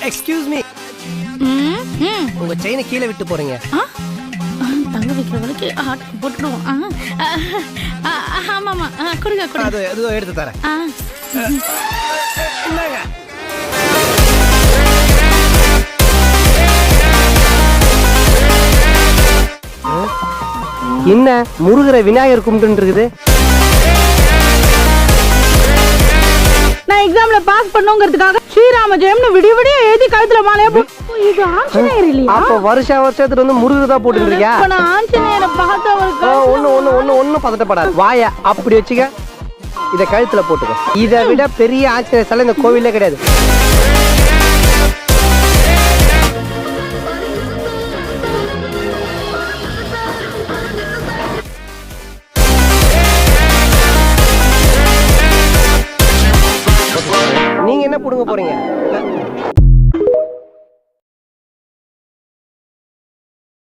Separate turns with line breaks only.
Excuse me, உங்க செயினை கீழே விட்டு போறீங்க.
தங்க வைக்கிறவனுக்கு ஆட்டு போட்டுடுவோம். ஆமாமா, கொடுங்க கொடுங்க.
அது எடுத்து தரேன். என்னங்க என்ன முருகரை விநாயகர் கும்பிட்டு இருக்குது?
நான் எக்ஸாம்ல பாஸ் பண்ணுங்கிறதுக்காக ஸ்ரீராம ஜெயம்னு விடிய விடிய எழுதி கழுத்துல மாலையா இது ஆஞ்சநேயர் இல்லையா?
அப்ப வருஷத்துக்கு வந்து முருகர் தான் போட்டுட்டு இருக்கியா?
நான் ஆஞ்சநேயரை பார்த்தவருக்கு
ஒண்ணு பதட்டப்படாது. வாய அப்படி வச்சுக்க, இத கழுத்துல போட்டுக்க. இதை விட பெரிய ஆஞ்சநேயர் சிலை இந்த கோவிலே கிடையாது.